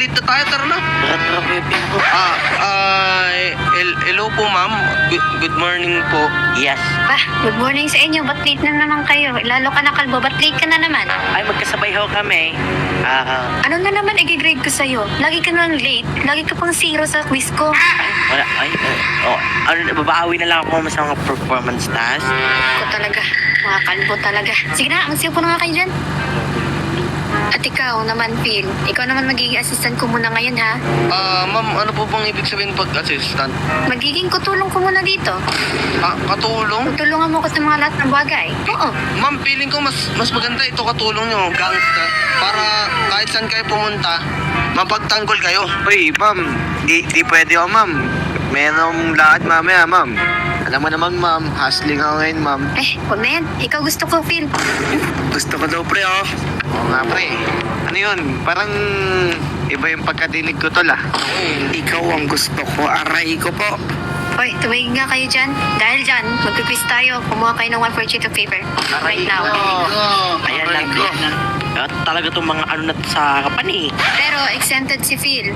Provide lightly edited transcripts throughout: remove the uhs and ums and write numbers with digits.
late na tayo, tara na. Tara, Kuya Phil po. Hello po ma'am. Good morning po. Yes. Good morning sa inyo. Ba't late na naman kayo? Lalo ka na kalbo. Ba't late ka na naman? Ay, magkasabay ho kami. Ano na naman i-grade ko sa'yo? Lagi ka nang late. Lagi ka pang zero sa quiz ko. Wala, babawi na lang ako sa mga performance task. Ako talaga. Mga kalbo talaga. Sige na, magsiyo po na nga kayo dyan. At ikaw naman, Phil. Ikaw naman magiging assistant ko muna ngayon, ha? Ma'am, ano po bang ibig sabihin pag-assistant? Magiging kutulong ko muna dito. Katulong? Tutulungan mo ko sa mga lahat ng bagay. Oo. Ma'am, feeling ko mas maganda ito katulong nyo, gangsta. Para kahit saan kayo pumunta, mapagtanggol kayo. Uy, ma'am, di pwede ako, ma'am. Merong lakad mamaya, ma'am. Alam mo naman, ma'am, hustling ako ngayon, ma'am. Huwag na yan. Ikaw gusto ko, Phil. Gusto ko daw, pre, oh. Oo nga, pre. Ano yun? Parang iba yung pagkadinig ko, tol, ah. Ikaw ang gusto ko, aray ko po. Hoy, tumigil nga kayo dyan. Dahil dyan, magpiquiz tayo. Kumuha kayo ng 1/4 sheet of paper. Right now. Ayan lang. Talaga itong mga ano na sa kapan eh. Pero exempted si Phil.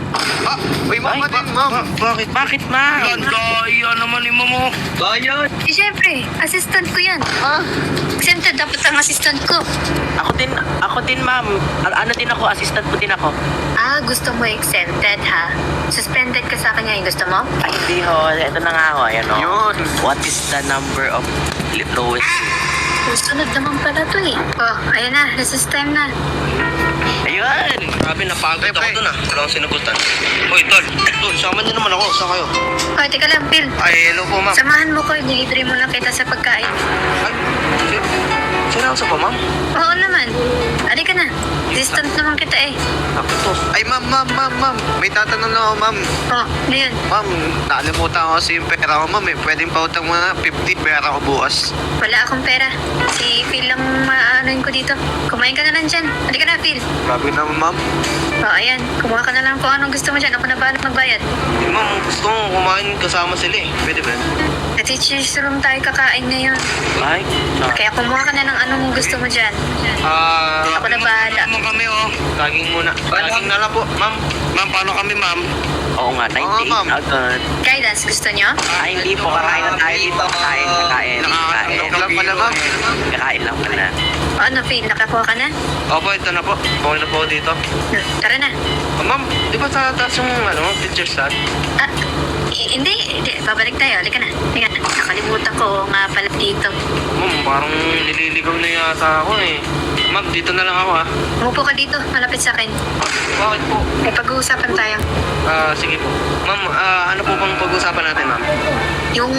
Uy, ma'am, din, ma'am. Bakit? Bakit, ma'am? Kaya naman ni mo. Bayad. Siyempre, assistant ko yan. Exempted dapat ang assistant ko. Ako din, ma'am. Ano din ako, assistant mo din ako. Gusto mo exempted, ha? Suspended ka sa akin ngayon. Gusto mo? Ay, hindi ho. Ito na nga ho. Ayan ho. Yun. What is the number of lowest? Susunod naman pala to eh. Ayan na. Recess time na. Ayun. Grabe, napagod ako dun ah. Wala akong sinagutan. Uy, tol. Tol, sama niyo naman ako. Saan kayo? Teka lang, Phil. Ay, hello po, ma'am. Samahan mo ko. Nilibre mo lang kita sa pagkain. Ay, seryoso pa, ma'am? Oo naman. Halika na. Distant naman kita eh. Ako to. Ay, ma'am. May tatanong lang ako, ma'am. Ano yun? Ma'am, nakalimutan ko kasi yung pera ko, ma'am, eh. Pwedeng pautang mo na 50 pera ko bukas. Wala akong pera. Si Phil lang maanoin ko dito. Kumain ka na lang dyan. Halika na, Phil. Grabe naman, ma'am. Ayan. Kumuha ka na lang kung anong gusto mo dyan. Ako na bahala magbayad. Ma'am, gusto ko kumain kasama sila eh. Pwede ba? Sa teacher's room tayo kakain ngayon. Ay, Kaya kumuha ka na ng anong gusto mo dyan. Ako na bahala. Naman kami, oh. Saging muna. Saging na lang po, ma'am. Ma'am, paano kami, ma'am? oo nga, 98 ma'am. na agad. Guidance, gusto nyo? Ay, hindi po. Kakain na tayo dito. Kakain. Nakakatok lang pala, ma'am. Kakain lang pala. Ano, Phil? Nakakuha ka na? Opo, ito na po. Okay na po ako dito. Tara na. Ma'am, di ba sa taas yung teacher's stand? Hindi. Babalik tayo. Halika na. Nakalimutan ko nga pala dito. Ma'am, parang nililigaw na yata ako eh. Ma'am, dito na lang ako ha. Umupo ka dito. Malapit sa akin. Bakit po? May pag-uusapan tayo. Sige po. Ma'am, ano po bang pag-usapan natin, ma'am? Yung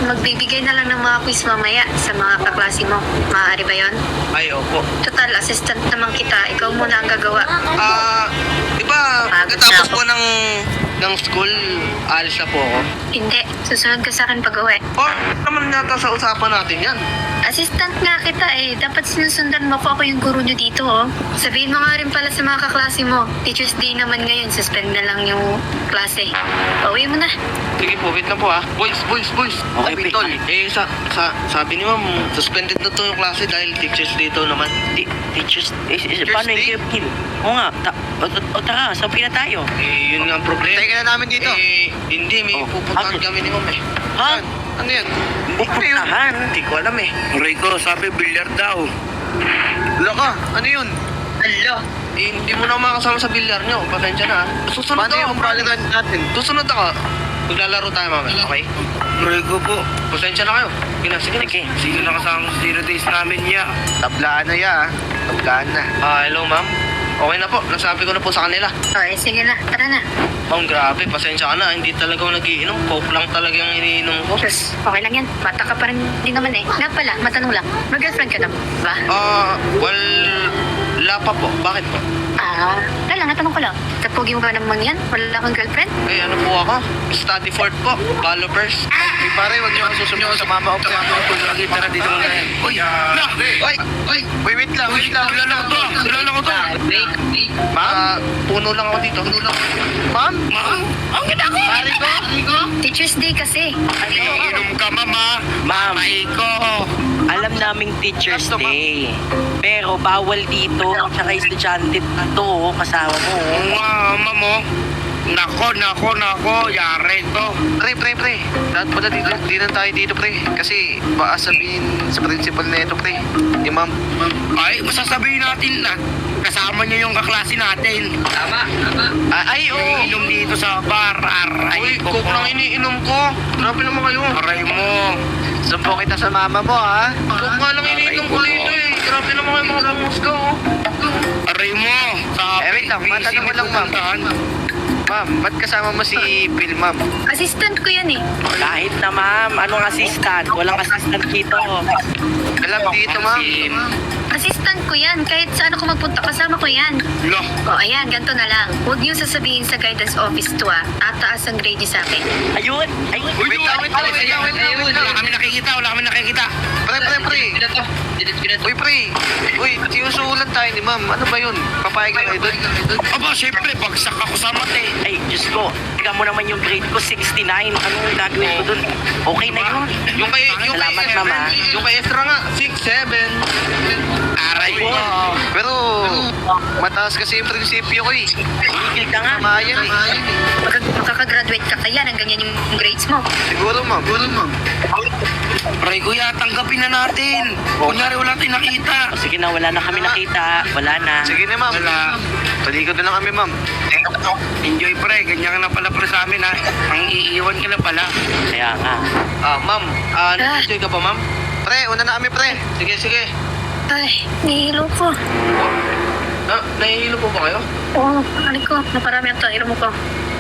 magbibigay na lang ng mga quiz mamaya sa mga kaklase mo. Maaari ba yun? Ay, opo. Total, assistant naman kita. Ikaw muna ang gagawa. Di ba, pagkatapos po ng school, alis na po ako. Hindi. Susunod ka sa akin pag-uwi. Naman nata sa usapan natin yan. Assistant nga kita eh. Dapat sinusundan mo ko. Ako yung guro nyo dito, oh. Sabihin mo nga rin pala sa mga kaklase mo. Teacher's Day naman ngayon. Suspend na lang yung klase. Pauwi mo na. Sige po, wait lang po ha. Boys. Okay, Vic. Tol. Sabi ni ma'am, suspended na to yung klase dahil teachers dito naman. Teachers, paano Day? yung Kim? Oo nga, tara, sabi na tayo. Yun nga ang problema. Teka na namin dito. Hindi, may pupuntahan bakit? kami ni ma'am eh. Ha? Ano yan? Pupuntahan? Hindi ko alam eh. Rico, sabi bilyar daw. Wala ka. Ano yun? Hindi mo na makasama sa bilyar nyo. Pasensya na ha. Susunod Paano ako. yung balikan natin? Susunod ako. Maglalaro tayo mamaya, okay? Rico po, Pasensya na kayo. Sige na. sino nakasama sa 0 days namin niya? Tablaan na ya, Tablaan na. Hello ma'am. Okay na po. Nasabi ko na po sa kanila. Okay, sige na. Tara na. Ma'am, grabe. Pasensya ka na. Hindi talaga ako nagiinom. Coke lang talaga yung iniinom ko. Sus, okay lang yan. Bata ka pa rin din naman eh. Nga pala, matanong lang. Mag-girlfriend ka na ba? Well, wala pa po. Bakit po? Kailan, natanong ko lang. Tapogi mo ba naman yan? Wala kang girlfriend? Eh, ano po ako? Study Ford po. Followers. Ay, pare, huwag niyo ako susunod sa mama ko. Lagi, tara dito muna yan. Uy, Uy, wait lang. kilala ko to. Puno lang ako dito. Ma'am? Ang ginagawa! Pare ko? Teacher's Day kasi. Inom ka, mama. Ma'am, Rico. Alam naming Teacher's Day. Pero bawal dito. Tsaka estudyante dito, kasama mo. Mama mo. Nako, yari to. Pre. Lahat pala dito, di na tayo dito, pre. Kasi baka sabihin sa principal na ito, pre. Ma'am. Ay, masasabihin natin na kasama niya yung kaklase natin. Tama. Ay, oo. Inom dito sa bar. Aray, Coke lang iniinom ko. Grabe naman kayo. Aray mo. Sumpo kita sa mama mo, ha? Coke nga lang iniinom ko dito eh. Grabe naman kayo mga lamusga oh. Aray mo. Sabi, Wait lang, matanong ko lang, ma'am. Ma'am, ba't kasama mo si Phil, ma'am? Assistant ko yan eh. Kahit na ma'am, anong assistant? Walang assistant dito. Alam dito, ma'am. Assistant ko yan. Kahit saan ako magpunta, kasama ko yan. Loh. O ayan, ganito na lang. Huwag niyo sasabihin sa guidance office to at taas ang grade niyo sa akin. Ayun! Ayun! Wait lang. Wala kami nakikita. Pre. Uy, pre. Uy, sinusulan tayo ni ma'am. Ano ba yun? Papayag ka kayo doon? Aba, syempre, bagsak ako sa mate. Ay, Diyos ko. Tingnan mo naman yung grade ko, 69. Anong gagawin ko dun? Okay na yun. Yung kay Salamat, mama. Yung kay Ezra nga, 6'7". Aray mo. Pero, mataas kasi yung prinsipyo ko, eh. Tigil ka nga. Mayan, eh. Makakagraduate ka kaya ng ganyan yung grades mo. Siguro, ma'am. Aray kuya, tanggapin na natin. Kunyari wala tayong nakita. O, sige na, wala na kami nakita. Wala na. Sige na, ma'am. Wala. Palikod na lang kami, ma'am. Enjoy pre, ganyan ka na pala pre sa amin ha. Ang iiwan ka na pala. Kaya nga. Ma'am, nag-enjoy ka pa ma'am? Pre, una na kami, pre. Sige. Ay, nahihilo ko. Nahihilo po ba kayo? Oo, alik ko. Naparami ang tayo mo ko.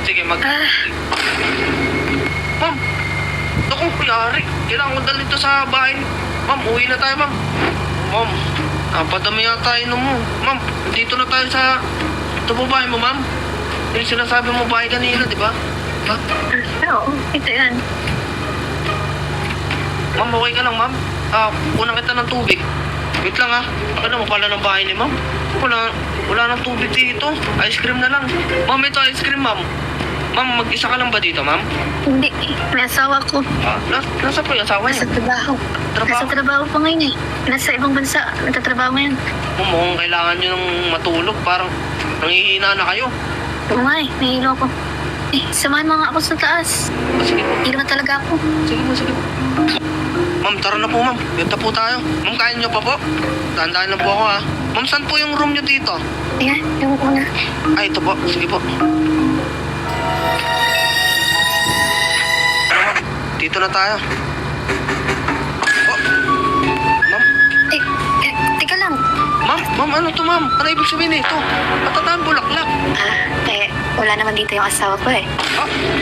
Sige, Ah, Ma'am, akong kuyari. Kailangan ko dalhin ito sa bahay. Ma'am, uwi na tayo, ma'am. Ma'am, napadami yata inom mo. Ma'am, dito na tayo sa... Ito po bahay mo, ma'am? Yung sinasabi mo bahay kanina, di ba? oo, ito yan. Ma'am, okay ka lang, ma'am? Kunan kita ng tubig. Wait lang, Ano mo pala ng bahay ni ma'am? Wala nang tubig dito. Ice cream na lang. Ma'am, ito ice cream, ma'am. Ma'am, mag-isa ka lang ba dito, ma'am? Hindi, may asawa ko. Nasa po yung asawa Nasa niya? trabaho. Nasa trabaho pa ngayon eh. Nasa ibang bansa, nagtatrabaho ngayon. Mukhang kailangan nyo ng matulog. Parang nangihina na kayo. Oo nga eh, nahihilo ko. Samahan mo nga ako sa taas. Sige po. Hilo na talaga ako. Sige po. Ma'am, tara na po, ma'am. Yata po tayo. Ma'am, kaya nyo pa po? Tandaan lang po ako, Ma'am, saan po yung room nyo dito? Ayan, yung una. Ay, ito po. Sige po. Ma'am, dito na tayo. Oh. Ma'am, Teka lang. ma'am, ano to, ma'am? Ano ibig sabihin nito? Matataan bulaklak. Wala naman dito yung asawa ko eh.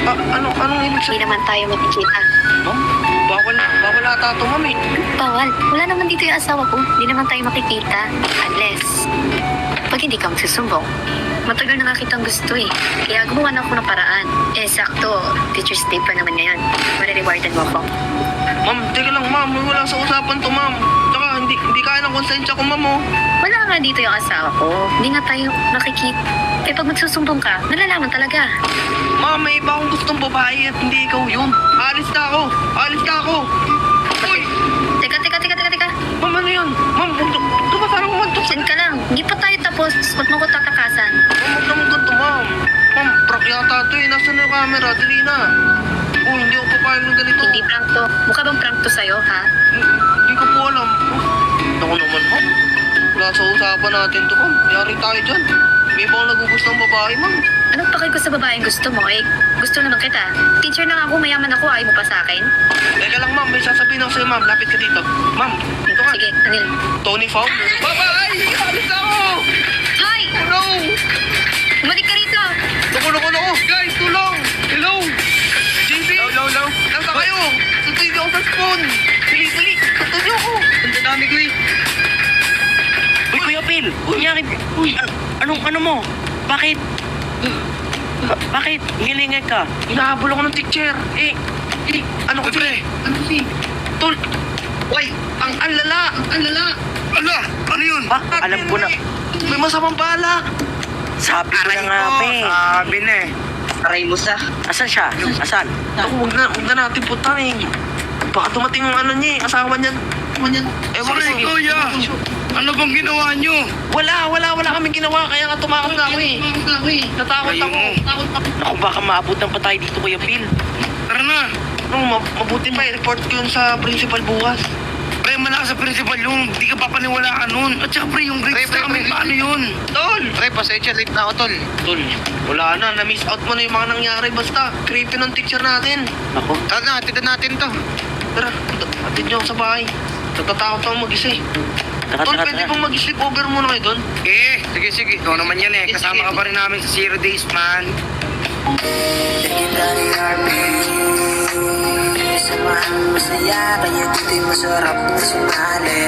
Anong ibig Hindi sabihin? naman tayo magkikita. Ma'am, bawal ata to, ma'am eh. Bawal. Wala naman dito yung asawa ko. Hindi naman tayo makikita. Unless, pag hindi ka magsusumbong. Matagal na nga kitang gusto eh. Kaya gumawa na ako ng paraan. Sakto, Teacher's Day pa naman ngayon. Marirewardan mo ako. Ma'am, teka lang, ma'am. Wala sa usapan to, ma'am. Tsaka, hindi kaya ng konsensya ko, ma'am, oh. Wala nga dito yung asawa ko. Hindi nga tayo nakikita. Eh pag magsusumbong ka, nalalaman talaga. Ma'am, may iba akong gustong babae at hindi ikaw yun. Alis na ako. Uy! Teka. Ma'am, ano yun? Ma'am, ito ba parang kumantok? Diyan ka lang. Hindi pa tayo tapos. Huwag mo ko tatakasan. Ma'am, huwag naman ganito, ma'am. Ma'am, prank yata ito eh. Nasaan na yung camera? Dali na. Oh, hindi ako papayag ng ganito. Hindi prank to. Mukha bang prank to sa'yo, ha? Hindi ko po alam. Ako naman, ma'am. Wala sa usapan natin to, ma'am. Yari tayo dyan. May iba akong nagugustong babae, ma'am. Anong pakay ko sa babaeng gusto mo? Gusto naman kita. Teacher na ako, mayaman ako. Ayaw mo pa sa akin? Teka lang, ma'am. May sasabihin ako sa'yo, ma'am. Lapit ka dito. Ma'am, ito ka. Sige, Anil. Tony Fowler. Bye-bye! Alis na ako! Hi! No! Bumalik ka rito! Nakulong ako! Guys, tulong! Hello! JB! No. Nasa kayo? Tutuloy ako sa spoon! Dali! Tutuloy ako! Ang dami ko eh! Uy, Kuya Phil! Kunyari, ano mo? Bakit? Bakit? Hilingan ka? Hinahabol ako ng teacher! Ano ko pre? Ano si? Tol! Uy! Ang lala! Ala, ano yun? Alam ko na. May masamang bala! Sabi ko na nga, pe. Sabi na eh. Aray mo sa! Asan siya? Asan? Ako, huwag na natin putahin. Baka dumating yung ano niya, asawa niya. man yan. Ewan Sige, ko. kuya. Ano bang ginawa nyo? Wala kaming ginawa, kaya nga tumakas na ako eh. Natakot Kayo ako. mo. Naku, baka maabutan pa tayo dito, Kuya Phil. Tara na. Mabuti pa, i-report ko yun sa principal bukas. Pre, malakas sa principal yung di ka papaniwalaan nun. At saka pre, yung grades Pre, na kami, pre. paano yun? Tol! Pre, pasensya, late na ako, tol. Tol, wala na. Na-miss out mo na yung mga nangyari. Basta, creepy ng teacher natin. Naku, Tara na, atidan natin to. Tara, atid niyo ako sa bahay. Natatakot ako mag-isa eh. tara, Tol, tara, pwede tara. bang mag-sleep over muna kayo doon? Sige, sige. Ikaw naman yan eh. Kasama ka pa rin namin sa 0 days, man. Samahan masaya, kaya dito'y masarap na sumali.